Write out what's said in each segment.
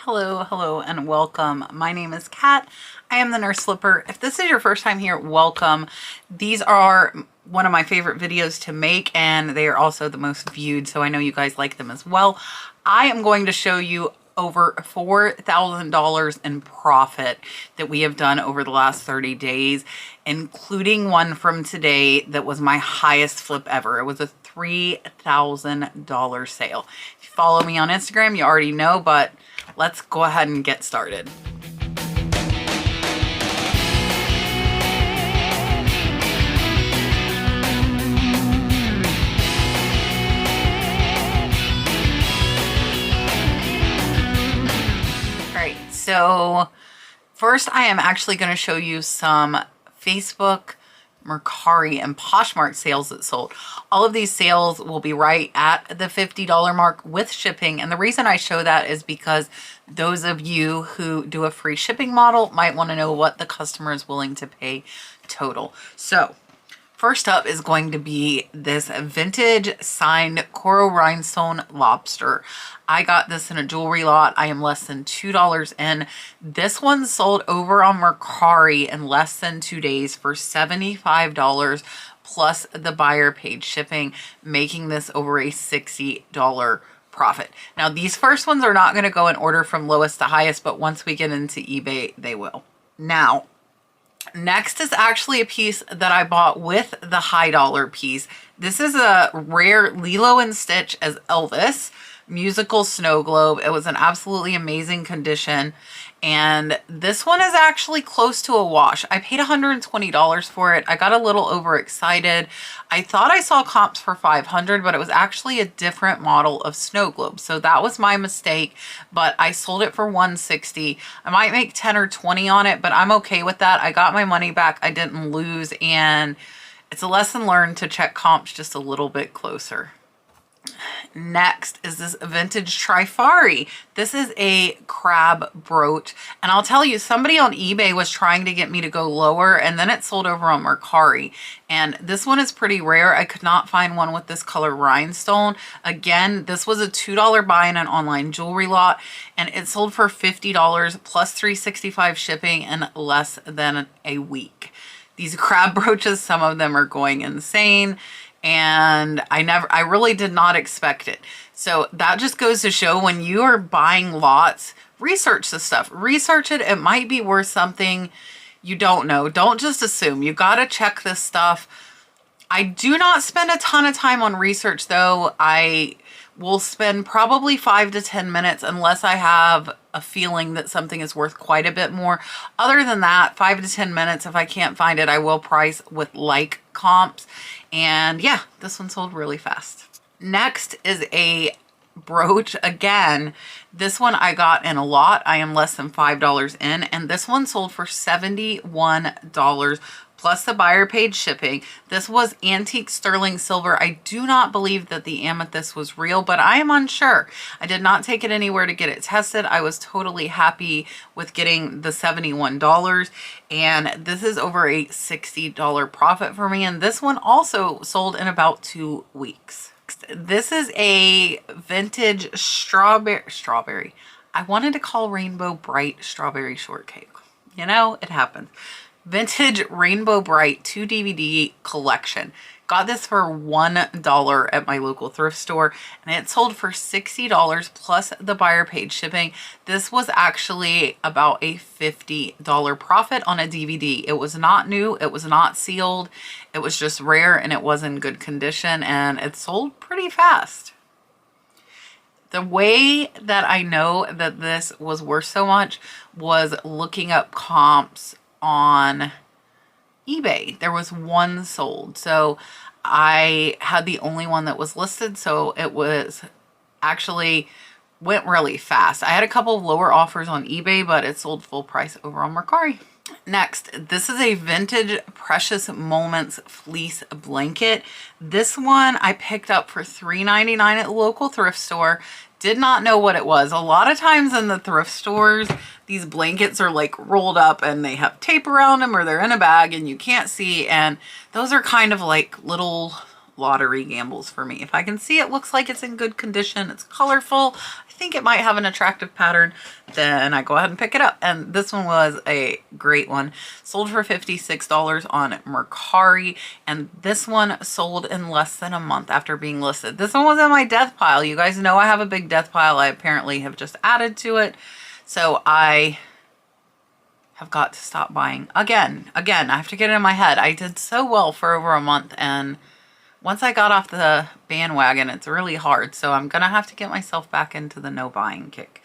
Hello, and welcome. My name is Kat. I am the Nurse Slipper. If this is your first time here, welcome. These are one of my favorite videos to make, and they are also the most viewed, so I know you guys like them as well. I am going to show you over $4,000 in profit that we have done over the last 30 days, including one from today that was my highest flip ever. It was a $3,000 sale. If you follow me on Instagram, you already know, but let's go ahead and get started. Alright, so first I am actually going to show you some Facebook, Mercari, and Poshmark sales that sold. All of these sales will be right at the $50 mark with shipping, and the reason I show that is because those of you who do a free shipping model might want to know what the customer is willing to pay total. So first up is going to be this vintage signed Coro Rhinestone lobster. I got this in a jewelry lot. I am less than $2 in. This one sold over on Mercari in less than 2 days for $75 plus the buyer paid shipping, making this over a $60 profit. Now these first ones are not going to go in order from lowest to highest, but once we get into eBay, they will. Now, next is actually a piece that I bought with the high dollar piece. This is a rare Lilo and Stitch as Elvis musical snow globe. It was an absolutely amazing condition, and this one is actually close to a wash. I paid $120 for it. I got a little overexcited. I thought I saw comps for $500, but it was actually a different model of snow globe, so that was my mistake. But I sold it for $160. I might make 10 or 20 on it, but I'm okay with that. I got my money back. I didn't lose, and it's a lesson learned to check comps just a little bit closer. Next is this vintage TRIFARI. This is a crab brooch, and I'll tell you, somebody on eBay was trying to get me to go lower, and then it sold over on Mercari, and this one is pretty rare. I could not find one with this color rhinestone. Again, this was a $2 buy in an online jewelry lot, and it sold for $50 plus $365 shipping in less than a week. These crab brooches, some of them are going insane, and I really did not expect it. So that just goes to show, when you are buying lots, research the stuff. Research it. It might be worth something you don't know. Don't just assume. You got to check this stuff. I do not spend a ton of time on research though. I will spend probably 5 to 10 minutes unless I have a feeling that something is worth quite a bit more. Other than that, 5 to 10 minutes. If I can't find it, I will price with like comps. And yeah, this one sold really fast. Next is a brooch. Again, this one I got in a lot. I am less than $5 in, and this one sold for $71 plus the buyer paid shipping. This was antique sterling silver. I do not believe that the amethyst was real, but I am unsure. I did not take it anywhere to get it tested. I was totally happy with getting the $71, and this is over a $60 profit for me, and this one also sold in about 2 weeks. This is a vintage strawberry. I wanted to call Rainbow Brite strawberry shortcake. You know, it happens. Vintage Rainbow Brite 2 DVD collection. Got this for $1 at my local thrift store, and it sold for $60 plus the buyer paid shipping. This was actually about a $50 profit on a DVD. It was not new, it was not sealed, it was just rare, and it was in good condition, and it sold pretty fast. The way that I know that this was worth so much was looking up comps on eBay. There was one sold, so I had the only one that was listed, so it was actually went really fast. I had a couple of lower offers on eBay, but it sold full price over on Mercari. Next, this is a vintage Precious Moments fleece blanket. This one I picked up for $3.99 at the local thrift store. Did not know what it was. A lot of times in the thrift stores, these blankets are like rolled up and they have tape around them, or they're in a bag and you can't see, and those are kind of like little lottery gambles for me. If I can see it looks like it's in good condition, it's colorful, I think it might have an attractive pattern, then I go ahead and pick it up. And this one was a great one. Sold for $56 on Mercari, and this one sold in less than a month after being listed. This one was in my death pile. You guys know I have a big death pile. I apparently have just added to it. So I have got to stop buying again. I have to get it in my head. I did so well for over a month, and once I got off the bandwagon, it's really hard. So I'm gonna have to get myself back into the no buying kick.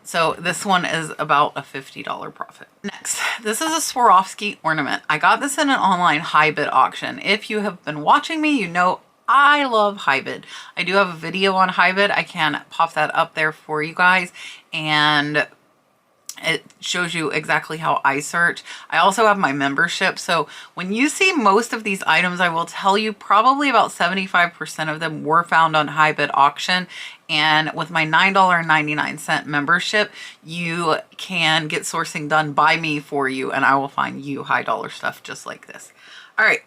So this one is about a $50 profit. Next, this is a Swarovski ornament. I got this in an online high bid auction. If you have been watching me, you know I love high bid. I do have a video on high bid. I can pop that up there for you guys, and it shows you exactly how I search. I also have my membership. So when you see most of these items, I will tell you probably about 75% of them were found on high bid auction. And with my $9.99 membership, you can get sourcing done by me for you, and I will find you high dollar stuff just like this. All right.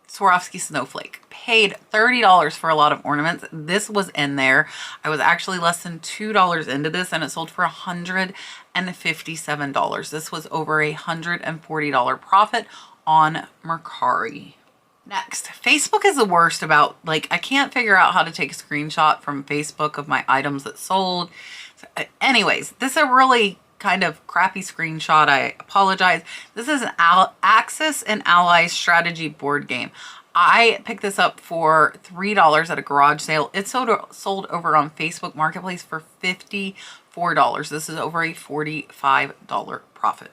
Swarovski Snowflake. Paid $30 for a lot of ornaments. This was in there. I was actually less than $2 into this, and it sold for $157. This was over a $140 profit on Mercari. Next, Facebook is the worst about, like, I can't figure out how to take a screenshot from Facebook of my items that sold. So, anyways, this is a really kind of crappy screenshot. I apologize. This is an Axis and Allies strategy board game. I picked this up for $3 at a garage sale. It sold over on Facebook Marketplace for $54. This is over a $45 profit.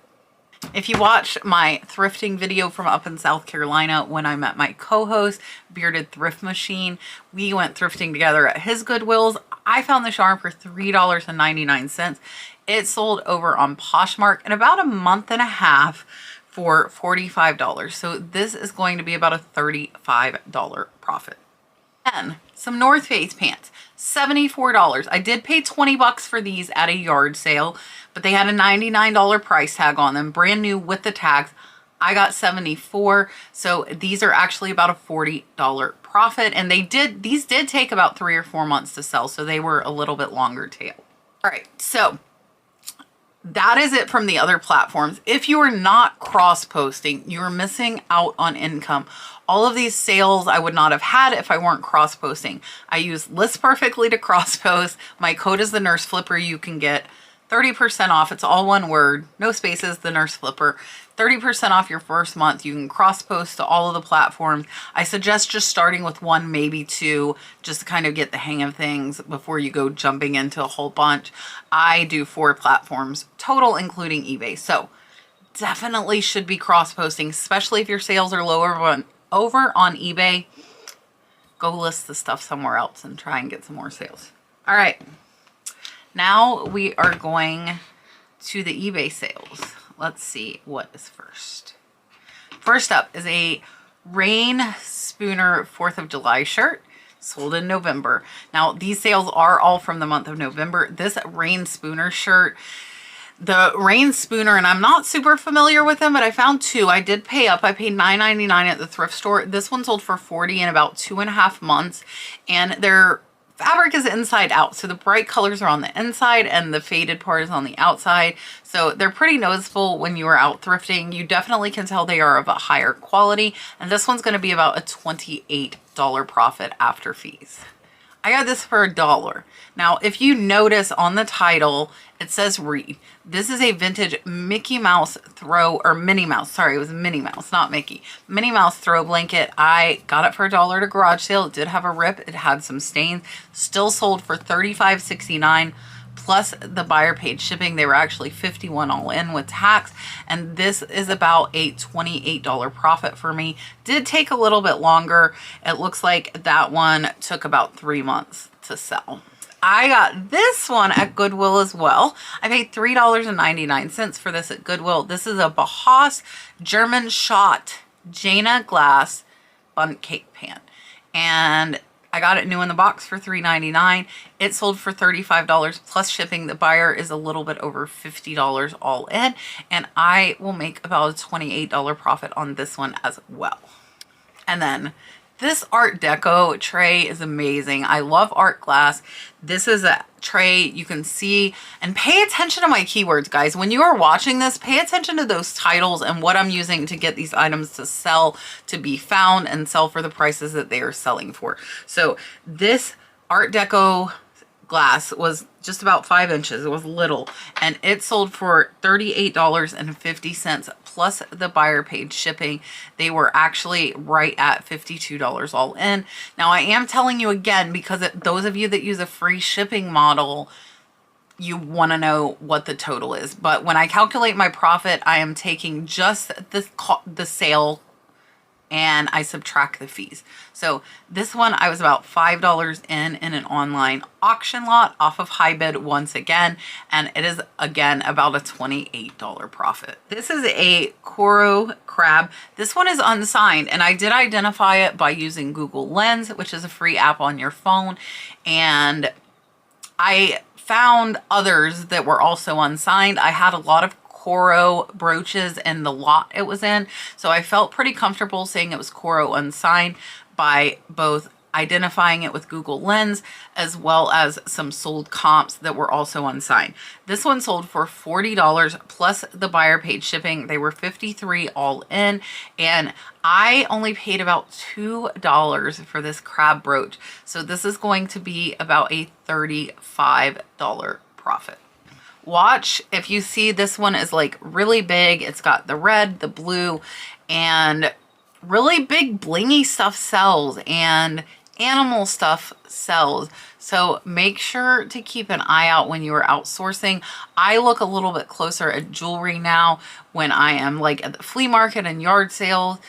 If you watched my thrifting video from up in South Carolina when I met my co-host, Bearded Thrift Machine, we went thrifting together at his Goodwills. I found the charm for $3.99. It sold over on Poshmark in about a month and a half for $45. So this is going to be about a $35 profit. Then some North Face pants, $74. I did pay 20 bucks for these at a yard sale, but they had a $99 price tag on them, brand new with the tags. I got 74. So these are actually about a $40 profit. And these did take about 3 or 4 months to sell. So they were a little bit longer tail. All right. So that is it from the other platforms. If you are not cross-posting, you are missing out on income. All of these sales I would not have had if I weren't cross-posting. I use List Perfectly to cross-post. My code is the Nurse Flipper. You can get 30% off. It's all one word, no spaces, the Nurse Flipper. 30% off your first month. You can cross-post to all of the platforms. I suggest just starting with 1, maybe 2, just to kind of get the hang of things before you go jumping into a whole bunch. I do 4 platforms total, including eBay. So definitely should be cross-posting, especially if your sales are lower over on eBay. Go list the stuff somewhere else and try and get some more sales. All right. Now we are going to the eBay sales. Let's see what is first. First up is a Rain Spooner 4th of July shirt, sold in November. Now these sales are all from the month of November. This Rain Spooner shirt, the Rain Spooner, and I'm not super familiar with them, but I found 2. I did pay up. I paid $9.99 at the thrift store. This one sold for $40 in about 2.5 months, and their fabric is inside out. So the bright colors are on the inside and the faded part is on the outside. So they're pretty noticeable when you are out thrifting. You definitely can tell they are of a higher quality. And this one's going to be about a $28 profit after fees. I got this for $1. Now, if you notice on the title, it says Wreath. This is a vintage Mickey Mouse throw, or Minnie Mouse. Sorry, it was Minnie Mouse, not Mickey. Minnie Mouse throw blanket. I got it for $1 at a garage sale. It did have a rip. It had some stains. Still sold for $35.69 plus the buyer paid shipping. They were actually $51 all in with tax. And this is about a $28 profit for me. Did take a little bit longer. It looks like that one took about 3 months to sell. I got this one at Goodwill as well. I paid $3.99 for this at Goodwill. This is a BAUHAUS German SCHOTT JENA glass bundt cake pan. And I got it new in the box for $3.99. It sold for $35 plus shipping. The buyer is a little bit over $50 all in. And I will make about a $28 profit on this one as well. And then This Art Deco tray is amazing. I love art glass. This is a tray you can see, and pay attention to my keywords, guys. When you are watching this, pay attention to those titles and what I'm using to get these items to sell, to be found and sell for the prices that they are selling for. So this Art Deco glass was just about 5 inches. It was little, and it sold for $38.50 plus the buyer paid shipping. They were actually right at $52 all in. Now I am telling you again, because those of you that use a free shipping model, you want to know what the total is. But when I calculate my profit, I am taking just the sale and I subtract the fees. So this one, I was about $5 in an online auction lot off of high bid once again, and it is again about a $28 profit. This is a Coro crab. This one is unsigned, and I did identify it by using Google Lens, which is a free app on your phone, and I found others that were also unsigned. I had a lot of Coro brooches in the lot it was in, so I felt pretty comfortable saying it was Coro unsigned by both identifying it with Google Lens as well as some sold comps that were also unsigned. This one sold for $40 plus the buyer paid shipping. They were $53 all in, and I only paid about $2 for this crab brooch. So this is going to be about a $35 profit. Watch if you see this one is like really big. It's got the red, the blue, and really big blingy stuff sells, and animal stuff sells. So make sure to keep an eye out when you are outsourcing. I look a little bit closer at jewelry now when I am like at the flea market and yard sales,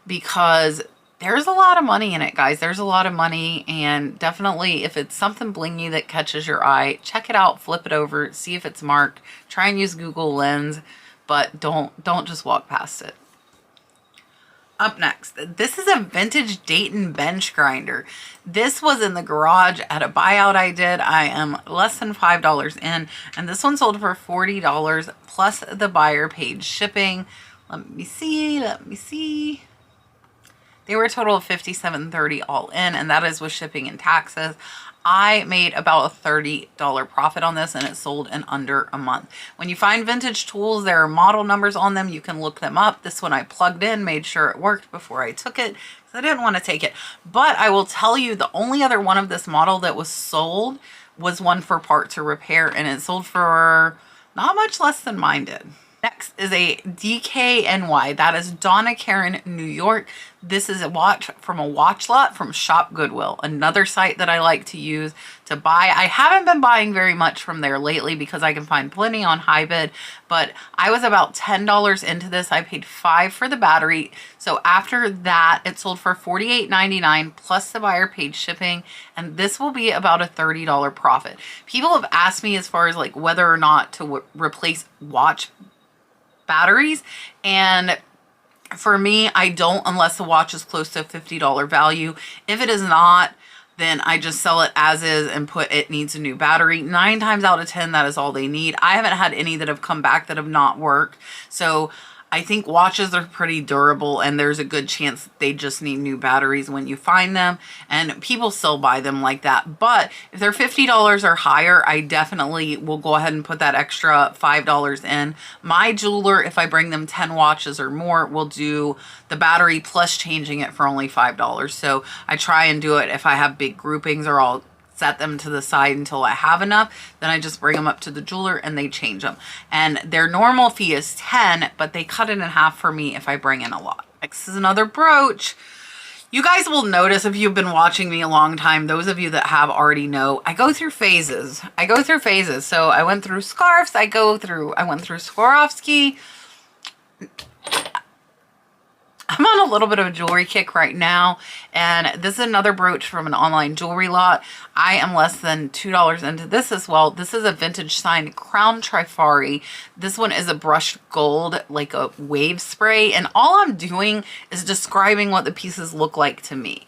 because there's a lot of money in it, guys. There's a lot of money, and definitely if it's something blingy that catches your eye, check it out, flip it over, see if it's marked, try and use Google Lens, but don't just walk past it. Up next, this is a vintage Dayton bench grinder. This was in the garage at a buyout I did. I am less than $5 in, and this one sold for $40 plus the buyer paid shipping. Let me see. They were a total of $57.30 all in, and that is with shipping and taxes. I made about a $30 profit on this, and it sold in under a month. When you find vintage tools, there are model numbers on them. You can look them up. This one I plugged in, made sure it worked before I took it, because I didn't want to take it. But I will tell you, the only other one of this model that was sold was one for parts or repair, and it sold for not much less than mine did. Next is a DKNY. That is Donna Karen, New York. This is a watch from a watch lot from Shop Goodwill, another site that I like to use to buy. I haven't been buying very much from there lately because I can find plenty on high bid, but I was about $10 into this. I paid $5 for the battery. So after that, it sold for $48.99 plus the buyer paid shipping, and this will be about a $30 profit. People have asked me as far as like whether or not to replace watch batteries, and for me, I don't unless the watch is close to a $50 value. If it is not, then I just sell it as is and put it needs a new battery. 9 times out of 10, that is all they need. I haven't had any that have come back that have not worked. So I think watches are pretty durable, and there's a good chance they just need new batteries when you find them, and people still buy them like that. But if they're $50 or higher, I definitely will go ahead and put that extra $5 in. My jeweler, if I bring them 10 watches or more, will do the battery plus changing it for only $5. So I try and do it if I have big groupings, or I'll set them to the side until I have enough. Then I just bring them up to the jeweler and they change them. And their normal fee is 10, but they cut it in half for me if I bring in a lot. Next is another brooch. You guys will notice if you've been watching me a long time, those of you that have already know, I go through phases. So I went through scarves. I went through Swarovski. I'm on a little bit of a jewelry kick right now, and this is another brooch from an online jewelry lot. I am less than $2 into this as well. This is a vintage signed crown TRIFARI. This one is a brushed gold, like a wave spray, and all I'm doing is describing what the pieces look like to me.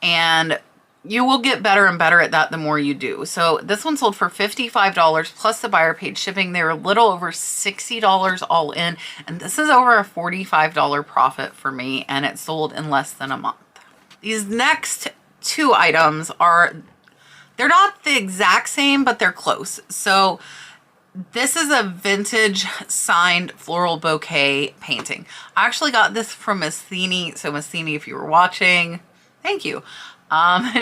And you will get better and better at that the more you do. So this one sold for $55 plus the buyer paid shipping. They were a little over $60 all in, and this is over a $45 profit for me, and it sold in less than a month. These next two items are, they're not the exact same, but they're close. So this is a vintage signed floral bouquet painting. I actually got this from Miss Thenie. So Miss Thenie, if you were watching, thank you.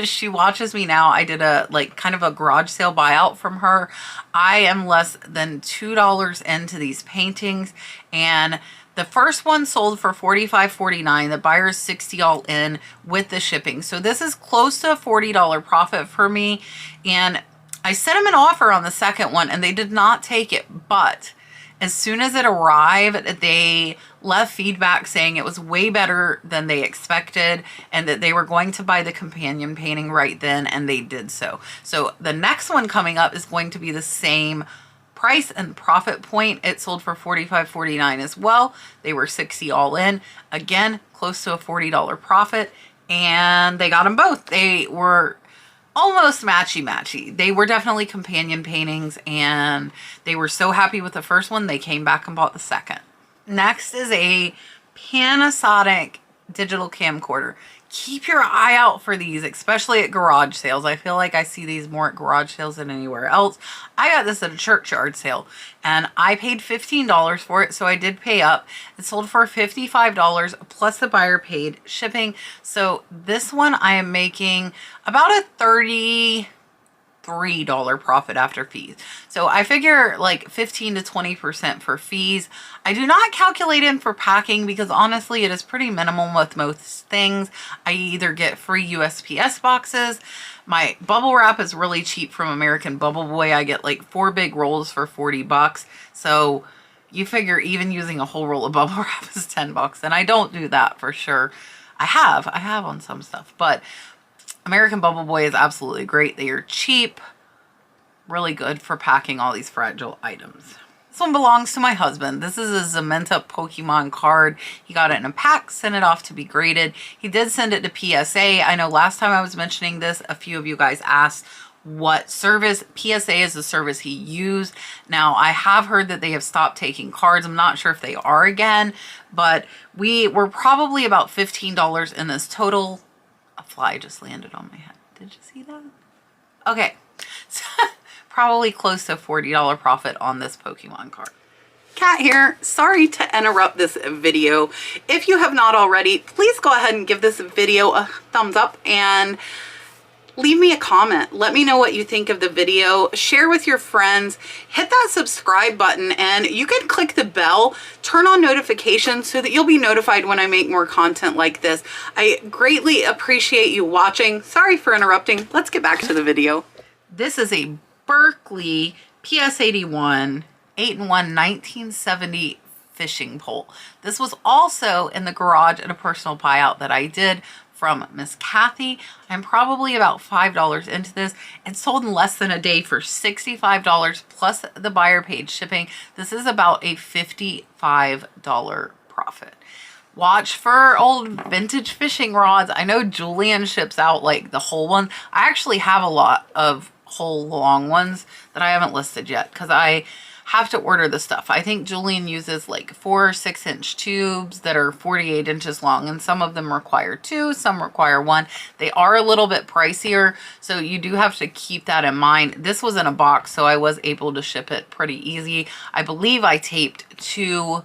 She watches me now. I did a kind of a garage sale buyout from her. I am less than $2 into these paintings, and the first one sold for $45.49. The buyer's $60 all in with the shipping. So this is close to a $40 profit for me. And I sent them an offer on the second one and they did not take it. But as soon as it arrived, they left feedback saying it was way better than they expected and that they were going to buy the companion painting right then, and they did so. So the next one coming up is going to be the same price and profit point. It sold for $45.49 as well. They were $60 all in. Again, close to a $40 profit, and they got them both. They were almost matchy-matchy. They were definitely companion paintings, and they were so happy with the first one, they came back and bought the second. Next is a Panasonic digital camcorder. Keep your eye out for these, especially at garage sales. I feel like I see these more at garage sales than anywhere else. I got this at a churchyard sale and I paid $15 for it, so I did pay up. It sold for $55 plus the buyer paid shipping. So this one I am making about a $33 profit after fees. So I figure like 15 to 20% for fees. I do not calculate in for packing because honestly it is pretty minimal with most things. I either get free USPS boxes. My bubble wrap is really cheap from American Bubble Boy. I get like 4 big rolls for 40 bucks. So you figure even using a whole roll of bubble wrap is 10 bucks. And I don't do that for sure. I have on some stuff, but American Bubble Boy is absolutely great. They are cheap, really good for packing all these fragile items. This one belongs to my husband. This is a Zamenta Pokemon card. He got it in a pack, sent it off to be graded. He did send it to PSA. I know last time I was mentioning this, a few of you guys asked what service. PSA is the service he used. Now, I have heard that they have stopped taking cards. I'm not sure if they are again, but we were probably about $15 in this total. A fly just landed on my head. Did you see that? Okay. Probably close to $40 profit on this Pokemon card. Kat here. Sorry to interrupt this video. If you have not already, please go ahead and give this video a thumbs up and leave me a comment. Let me know what you think of the video. Share with your friends. Hit that subscribe button, and you can click the bell. Turn on notifications so that you'll be notified when I make more content like this. I greatly appreciate you watching. Sorry for interrupting. Let's get back to the video. This is a Berkeley PS81 8-in-1 1970 fishing pole. This was also in the garage at a personal buyout that I did from Miss Kathy. I'm probably about $5 into this. It sold in less than a day for $65 plus the buyer paid shipping. This is about a $55 profit. Watch for old vintage fishing rods. I know Julian ships out like the whole one. I actually have a lot of whole long ones that I haven't listed yet because I have to order the stuff. I think Julian uses like 4 6-inch tubes that are 48 inches long, and some of them require 2, some require 1. They are a little bit pricier, so you do have to keep that in mind. This was in a box, so I was able to ship it pretty easy. I believe I taped 2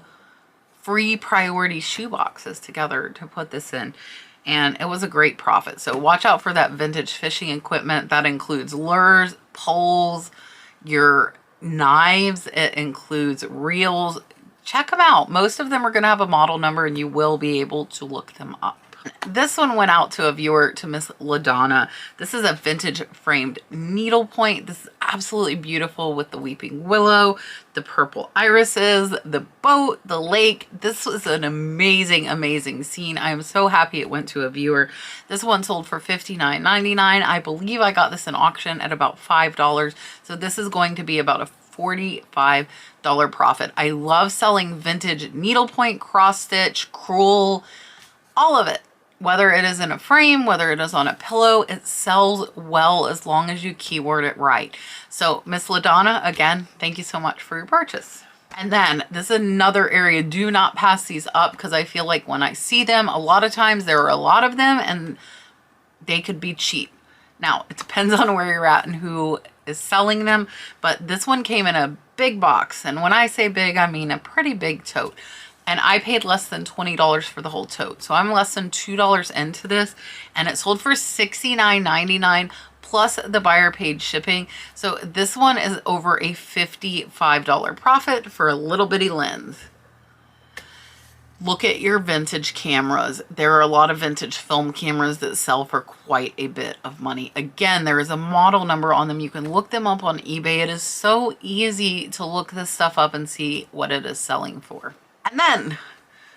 free priority shoe boxes together to put this in, and it was a great profit. So watch out for that vintage fishing equipment. That includes lures, poles, your knives, it includes reels. Check them out. Most of them are going to have a model number and you will be able to look them up. This one went out to a viewer, to Miss LaDonna. This is a vintage framed needlepoint. This is absolutely beautiful with the weeping willow, the purple irises, the boat, the lake. This was an amazing, amazing scene. I am so happy it went to a viewer. This one sold for $59.99. I believe I got this in auction at about $5. So this is going to be about a $45 profit. I love selling vintage needlepoint, cross stitch, crewel, all of it. Whether it is in a frame, whether it is on a pillow, it sells well as long as you keyword it right. So Miss LaDonna, again, thank you so much for your purchase. And then this is another area. Do not pass these up because I feel like when I see them, a lot of times there are a lot of them and they could be cheap. Now, it depends on where you're at and who is selling them, but this one came in a big box. And when I say big, I mean a pretty big tote. And I paid less than $20 for the whole tote. So I'm less than $2 into this, and it sold for $69.99 plus the buyer paid shipping. So this one is over a $55 profit for a little bitty lens. Look at your vintage cameras. There are a lot of vintage film cameras that sell for quite a bit of money. Again, there is a model number on them. You can look them up on eBay. It is so easy to look this stuff up and see what it is selling for. And then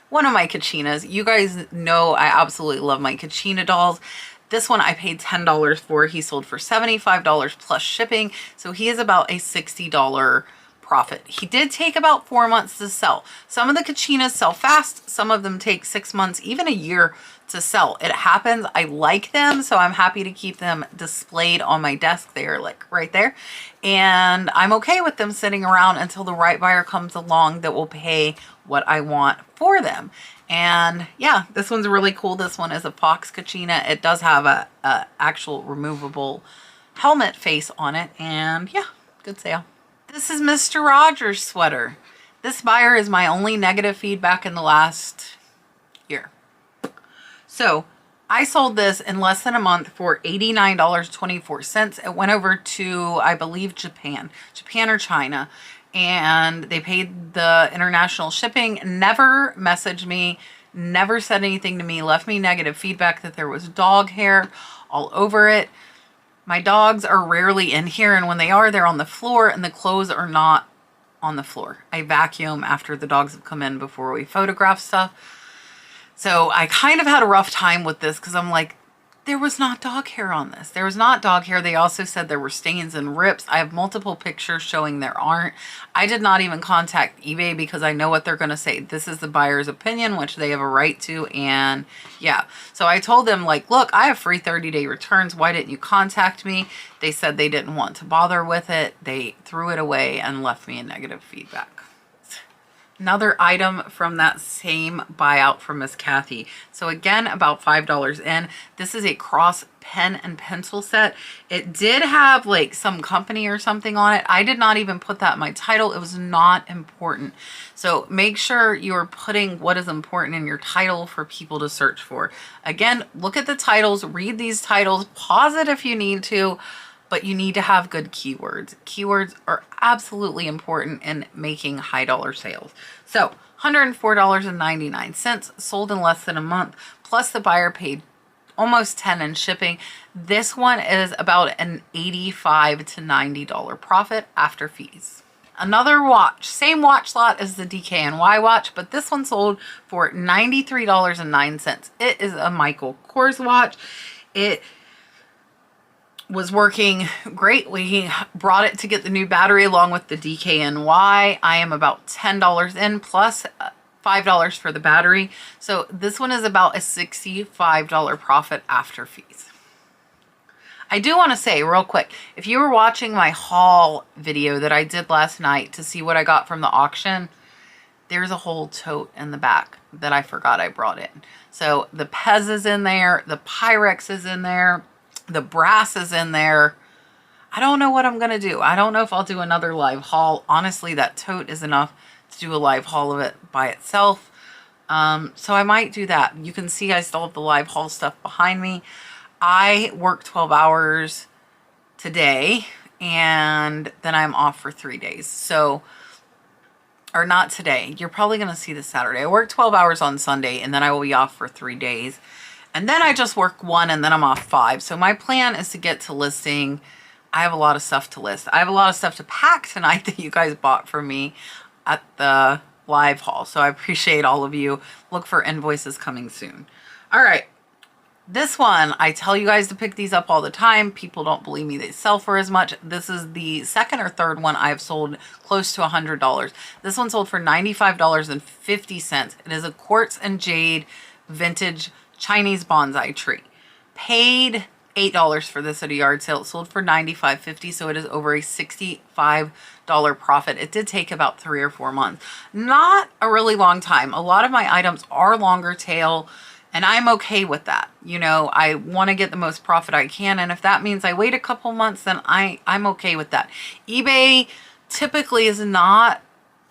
one of my Kachinas. You guys know I absolutely love my Kachina dolls. This one I paid $10 for. He sold for $75 plus shipping. So he is about a $60 profit. He did take about 4 months to sell. Some of the Kachinas sell fast. Some of them take 6 months, even a year to sell. It happens. I like them, so I'm happy to keep them displayed on my desk there, like right there. And I'm okay with them sitting around until the right buyer comes along that will pay what I want for them. And yeah, this one's really cool. This one is a Fox Kachina. It does have a actual removable helmet face on it. And yeah, good sale. This is Mr. Rogers' sweater. This buyer is my only negative feedback in the last year. So I sold this in less than a month for $89.24. It went over to, I believe, Japan or China. And they paid the international shipping, never messaged me, never said anything to me, left me negative feedback that there was dog hair all over it. My dogs are rarely in here, and when they are, they're on the floor, and the clothes are not on the floor. I vacuum after the dogs have come in before we photograph stuff. So I kind of had a rough time with this because I'm like, there was not dog hair on this. There was not dog hair. They also said there were stains and rips. I have multiple pictures showing there aren't. I did not even contact eBay because I know what they're going to say. This is the buyer's opinion, which they have a right to. And yeah, so I told them, like, look, I have free 30-day returns. Why didn't you contact me? They said they didn't want to bother with it. They threw it away and left me a negative feedback. Another item from that same buyout from Miss Kathy. So again, about $5 in. This is a cross pen and pencil set. It did have like some company or something on it. I did not even put that in my title. It was not important. So make sure you're putting what is important in your title for people to search for. Again, look at the titles, read these titles, pause it if you need to, but you need to have good keywords. Keywords are absolutely important in making high dollar sales. So $104.99, sold in less than a month, plus the buyer paid almost $10 in shipping. This one is about an $85 to $90 profit after fees. Another watch, same watch lot as the DKNY watch, but this one sold for $93.09. It is a Michael Kors watch. It was working great. We brought it to get the new battery along with the DKNY. I am about $10 in plus $5 for the battery. So this one is about a $65 profit after fees. I do want to say real quick, if you were watching my haul video that I did last night to see what I got from the auction, there's a whole tote in the back that I forgot I brought in. So the Pez is in there, the Pyrex is in there, the brass is in there. I don't know what I'm going to do. I don't know if I'll do another live haul. Honestly, that tote is enough to do a live haul of it by itself. So I might do that. You can see I still have the live haul stuff behind me. I work 12 hours today and then I'm off for 3 days. So, or not today. You're probably going to see this Saturday. I work 12 hours on Sunday and then I will be off for 3 days. And then I just work 1 and then I'm off 5. So my plan is to get to listing. I have a lot of stuff to list. I have a lot of stuff to pack tonight that you guys bought for me at the live haul. So I appreciate all of you. Look for invoices coming soon. All right. This one, I tell you guys to pick these up all the time. People don't believe me. They sell for as much. This is the second or third one I've sold close to $100. This one sold for $95.50. It is a quartz and jade vintage Chinese bonsai tree. Paid $8 for this at a yard sale. It sold for $95.50, so it is over a $65 profit. It did take about 3 or 4 months. Not a really long time. A lot of my items are longer tail, And I'm okay with that. You know, I want to get the most profit I can. And if that means I wait a couple months, then I'm okay with that. eBay typically is not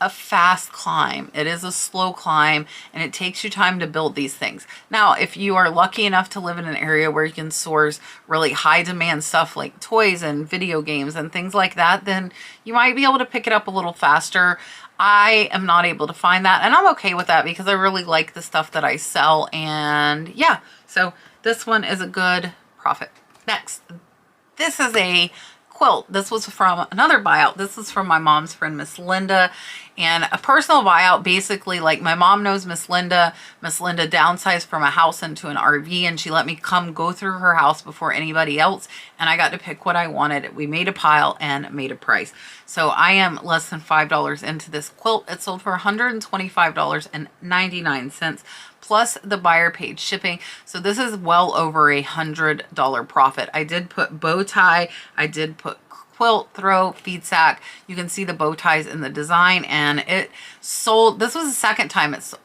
a fast climb. It is a slow climb, and it takes you time to build these things. Now, if you are lucky enough to live in an area where you can source really high demand stuff like toys and video games and things like that, then you might be able to pick it up a little faster. I am not able to find that, and I'm okay with that because I really like the stuff that I sell. And yeah, so this one is a good profit. Next, this is a quilt. This was from another buyout. This is from my mom's friend, Miss Linda, and a personal buyout. Basically, like, my mom knows Miss Linda. Miss Linda downsized from a house into an RV, and she let me come go through her house before anybody else, and I got to pick what I wanted. We made a pile and made a price. So I am less than $5 into this quilt. It sold for $125.99 plus the buyer paid shipping. So this is well over $100 profit. I did put bow tie, I did put quilt throw, feed sack. You can see the bow ties in the design, and it sold. This was the second time it sold.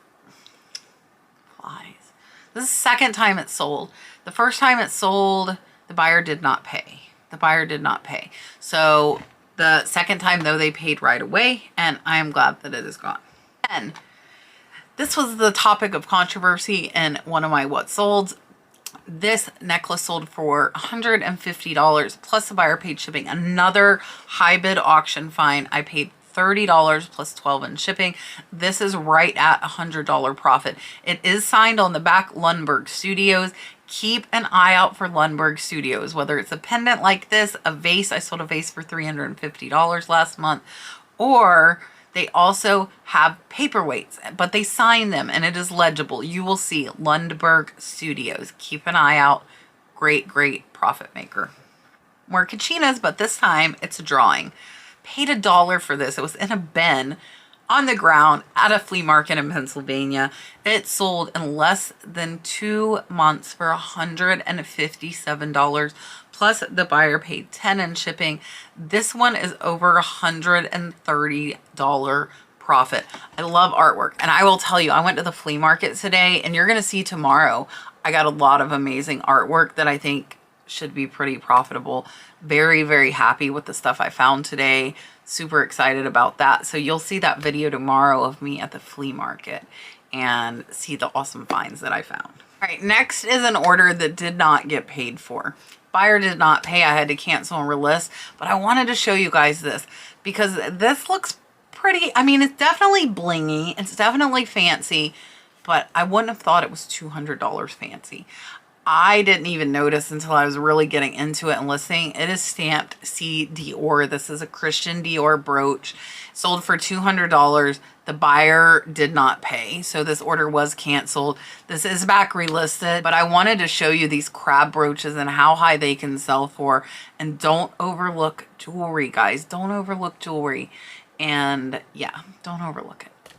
Flies. This is the second time it sold. The first time it sold, the buyer did not pay. The buyer did not pay. So the second time, though, they paid right away, and I am glad that it is gone. And this was the topic of controversy in one of my what solds. This necklace sold for $150 plus the buyer paid shipping. Another high bid auction find. I paid $30 plus 12 in shipping. This is right at $100 profit. It is signed on the back, Lundberg Studios. Keep an eye out for Lundberg Studios, whether it's a pendant like this, a vase. I sold a vase for $350 last month, or they also have paperweights, but they sign them and it is legible. You will see Lundberg Studios. Keep an eye out. Great, great profit maker. More Kachinas, but this time it's a drawing. Paid $1 for this. It was in a bin on the ground at a flea market in Pennsylvania. It sold in less than 2 months for $157 plus the buyer paid $10 in shipping. This one is over $130 profit. I love artwork, and I will tell you, I went to the flea market today, and you're gonna see tomorrow I got a lot of amazing artwork that I think should be pretty profitable. Very, very happy with the stuff I found today. Super excited about that. So you'll see that video tomorrow of me at the flea market and see the awesome finds that I found. All right, next is an order that did not get paid for. Buyer did not pay. I had to cancel and relist, but I wanted to show you guys this because this looks pretty. I mean, it's definitely blingy. It's definitely fancy, but I wouldn't have thought it was $200 fancy. I didn't even notice until I was really getting into it and listening. It is stamped C. Dior. This is a Christian Dior brooch. Sold for $200. The buyer did not pay, so this order was canceled. This is back relisted, but I wanted to show you these crab brooches and how high they can sell for. And don't overlook jewelry, guys. Don't overlook jewelry. And yeah, don't overlook it.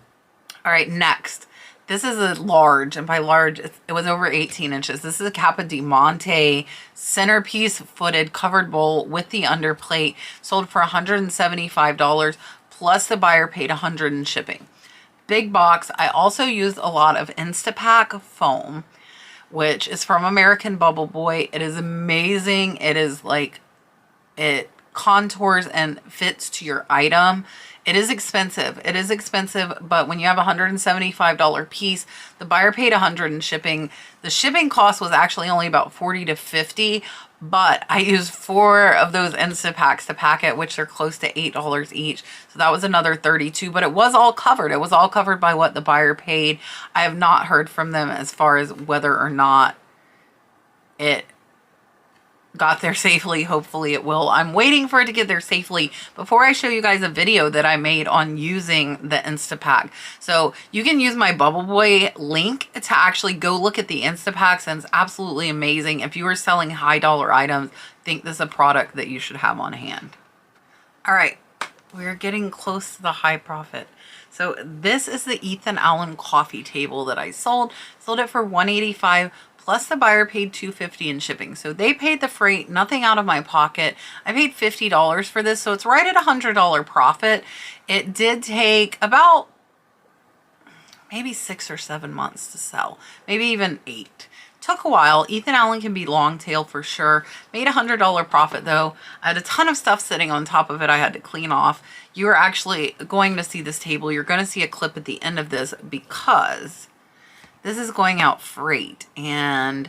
All right, next. This is a large, and by large, it was over 18 inches. This is a Kappa di Monte centerpiece footed covered bowl with the underplate. Sold for $175 plus the buyer paid $100 in shipping. Big box. I also used a lot of Instapak foam, which is from American Bubble Boy. It is amazing. It is like, it contours and fits to your item. It is expensive. It is expensive, but when you have a $175 piece, the buyer paid $100 in shipping. The shipping cost was actually only about $40 to $50, but I used 4 of those Instapaks to pack it, which are close to $8 each. So that was another $32, but it was all covered. It was all covered by what the buyer paid. I have not heard from them as far as whether or not it got there safely. Hopefully it will. I'm waiting for it to get there safely before I show you guys a video that I made on using the Instapak. So you can use my Bubble Boy link to actually go look at the Instapaks, and it's absolutely amazing. If you are selling high dollar items, I think this is a product that you should have on hand. All right, we're getting close to the high profit. So this is the Ethan Allen coffee table that I sold. Sold it for $185. Plus the buyer paid $250 in shipping. So they paid the freight, nothing out of my pocket. I paid $50 for this, so it's right at $100 profit. It did take about maybe 6 or 7 months to sell, maybe even 8. Took a while. Ethan Allen can be long tail for sure. Made $100 profit though. I had a ton of stuff sitting on top of it I had to clean off. You are actually going to see this table. You're going to see a clip at the end of this because this is going out freight and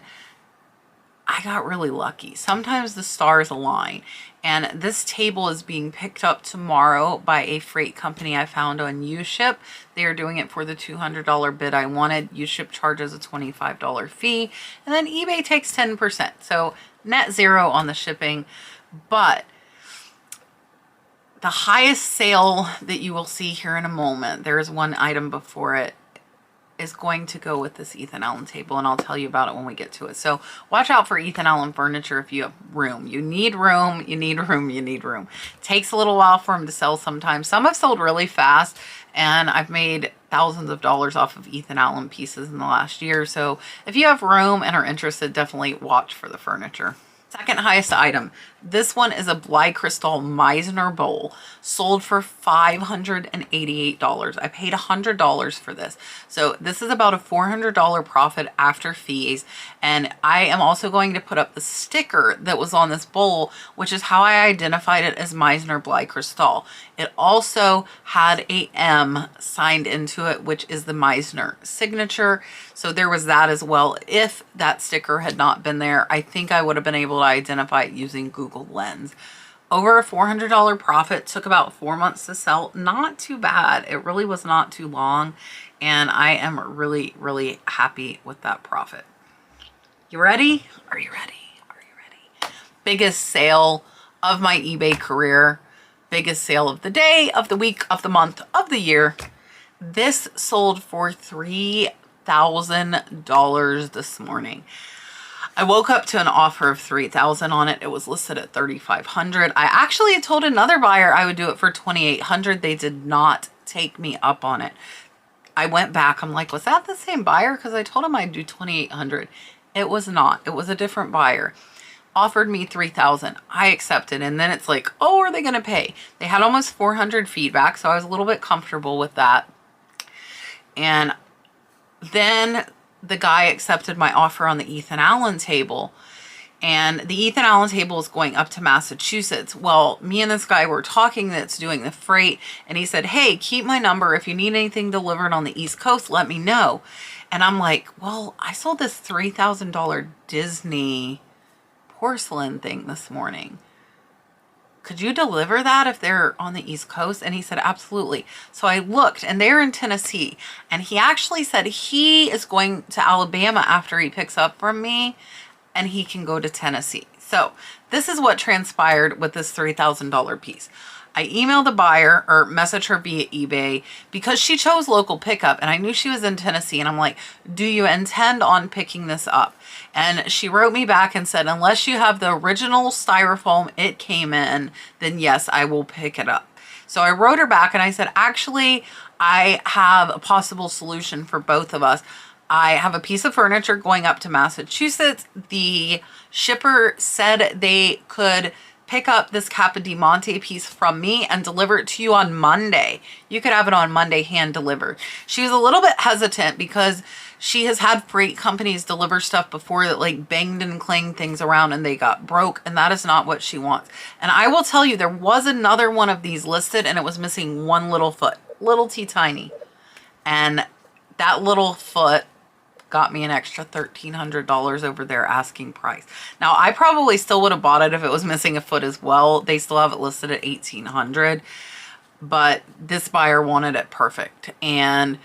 I got really lucky. Sometimes the stars align, and this table is being picked up tomorrow by a freight company I found on UShip. They are doing it for the $200 bid I wanted. UShip charges a $25 fee, and then eBay takes 10%. So net zero on the shipping, but the highest sale that you will see here in a moment, there is one item before it, is going to go with this Ethan Allen table, and I'll tell you about it when we get to it. So watch out for Ethan Allen furniture if you have room. You need room, you need room, you need room. It takes a little while for them to sell sometimes. Some have sold really fast, and I've made thousands of dollars off of Ethan Allen pieces in the last year. So if you have room and are interested, definitely watch for the furniture. Second highest item. This one is a Bly Crystal Meisner bowl, sold for $588. I paid $100 for this. So this is about a $400 profit after fees. And I am also going to put up the sticker that was on this bowl, which is how I identified it as Meisner Bly Crystal. It also had a M signed into it, which is the Meisner signature. So there was that as well. If that sticker had not been there, I think I would have been able to identify it using Google Lens. Over a $400 profit, took about 4 months to sell. Not too bad. It really was not too long, and I am really, really happy with that profit. You ready? Are you ready? Are you ready? Biggest sale of my eBay career. Biggest sale of the day, of the week, of the month, of the year. This sold for $3,000 this morning. I woke up to an offer of $3,000 on it. It was listed at $3,500. I actually told another buyer I would do it for $2,800. They did not take me up on it. I went back. I'm like, was that the same buyer? Because I told him I'd do $2,800. It was not. It was a different buyer. Offered me $3,000. I accepted, and then it's like, oh, are they going to pay? They had almost 400 feedback, so I was a little bit comfortable with that. And then the guy accepted my offer on the Ethan Allen table, and the Ethan Allen table is going up to Massachusetts. Well, me and this guy were talking that's doing the freight, and he said, hey, keep my number. If you need anything delivered on the East Coast, let me know. And I'm like, well, I sold this $3,000 Disney porcelain thing this morning. Could you deliver that if they're on the East Coast? And he said, absolutely. So I looked, and they're in Tennessee. And he actually said he is going to Alabama after he picks up from me, and he can go to Tennessee. So this is what transpired with this $3,000 piece. I emailed the buyer, or messaged her via eBay, because she chose local pickup, and I knew she was in Tennessee, and I'm like, do you intend on picking this up? And she wrote me back and said, unless you have the original styrofoam it came in, then yes, I will pick it up. So I wrote her back and I said, actually, I have a possible solution for both of us. I have a piece of furniture going up to Massachusetts. The shipper said they could pick up this Kappa di Monte piece from me and deliver it to you on Monday. You could have it on Monday hand delivered. She was a little bit hesitant because she has had freight companies deliver stuff before that like banged and clanged things around and they got broke, and that is not what she wants. And I will tell you, there was another one of these listed and it was missing one little foot, little tiny. And that little foot got me an extra $1,300 over their asking price. Now, I probably still would have bought it if it was missing a foot as well. They still have it listed at $1,800, but this buyer wanted it perfect. And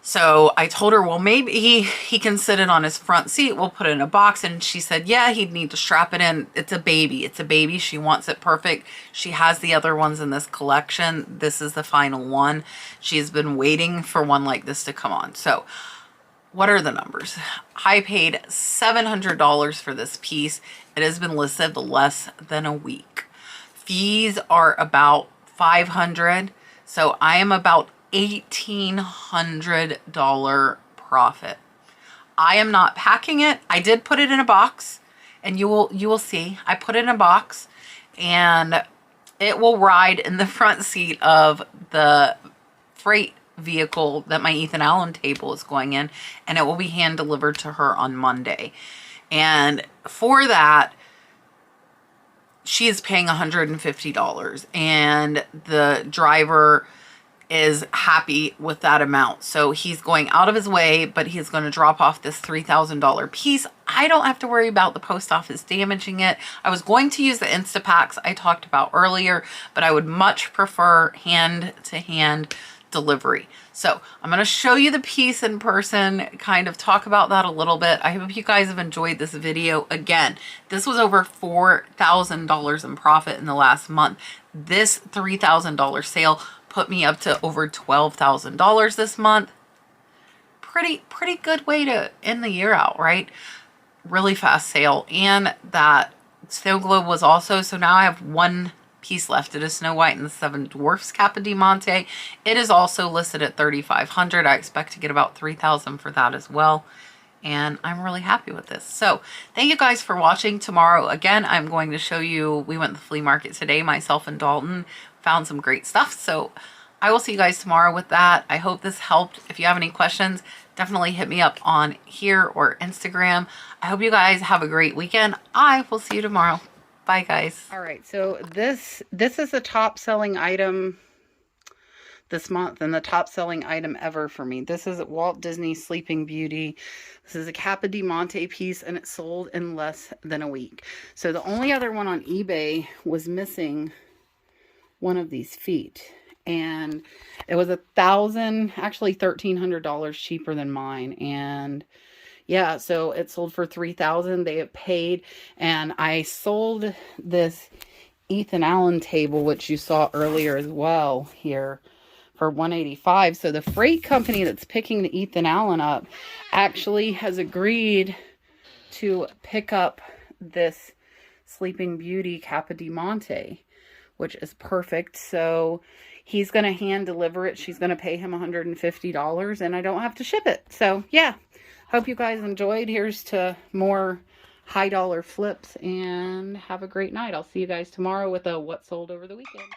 so I told her, well, maybe he can sit it on his front seat. We'll put it in a box. And she said, yeah, he'd need to strap it in. It's a baby. It's a baby. She wants it perfect. She has the other ones in this collection. This is the final one. She's been waiting for one like this to come on. So what are the numbers? I paid $700 for this piece. It has been listed less than a week. Fees are about $500. So I am about $1,800 profit. I am not packing it. I did put it in a box, and you will see. I put it in a box, and it will ride in the front seat of the freight vehicle that my Ethan Allen table is going in, and it will be hand delivered to her on Monday. And for that, she is paying $150, and the driver is happy with that amount. So he's going out of his way, but he's going to drop off this $3,000 piece. I don't have to worry about the post office damaging it. I was going to use the Instapacks I talked about earlier, but I would much prefer hand-to-hand delivery. So I'm going to show you the piece in person, kind of talk about that a little bit. I hope you guys have enjoyed this video. Again, this was over $4,000 in profit in the last month. This $3,000 sale put me up to over $12,000 this month. Pretty good way to end the year out, right? Really fast sale. And that snow globe was also, so now I have one piece left. It is Snow White and the Seven Dwarfs Capa di Monte. It is also listed at $3,500. I expect to get about $3,000 for that as well. And I'm really happy with this. So thank you guys for watching. Tomorrow, again, I'm going to show you, we went to the flea market today, myself and Dalton, found some great stuff. So I will see you guys tomorrow with that. I hope this helped. If you have any questions, definitely hit me up on here or Instagram. I hope you guys have a great weekend. I will see you tomorrow. Bye, guys. All right, so this is the top selling item this month and the top selling item ever for me. This is Walt Disney Sleeping Beauty. This is a Capa di Monte piece, and it sold in less than a week. So the only other one on eBay was missing one of these feet, and it was actually $1,300 cheaper than mine. And yeah, so it sold for $3,000. They have paid, and I sold this Ethan Allen table, which you saw earlier as well here, for $185. So the freight company that's picking the Ethan Allen up actually has agreed to pick up this Sleeping Beauty Capa di Monte, which is perfect. So he's going to hand deliver it. She's going to pay him $150, and I don't have to ship it. So yeah, hope you guys enjoyed. Here's to more high dollar flips, and have a great night. I'll see you guys tomorrow with a what sold over the weekend.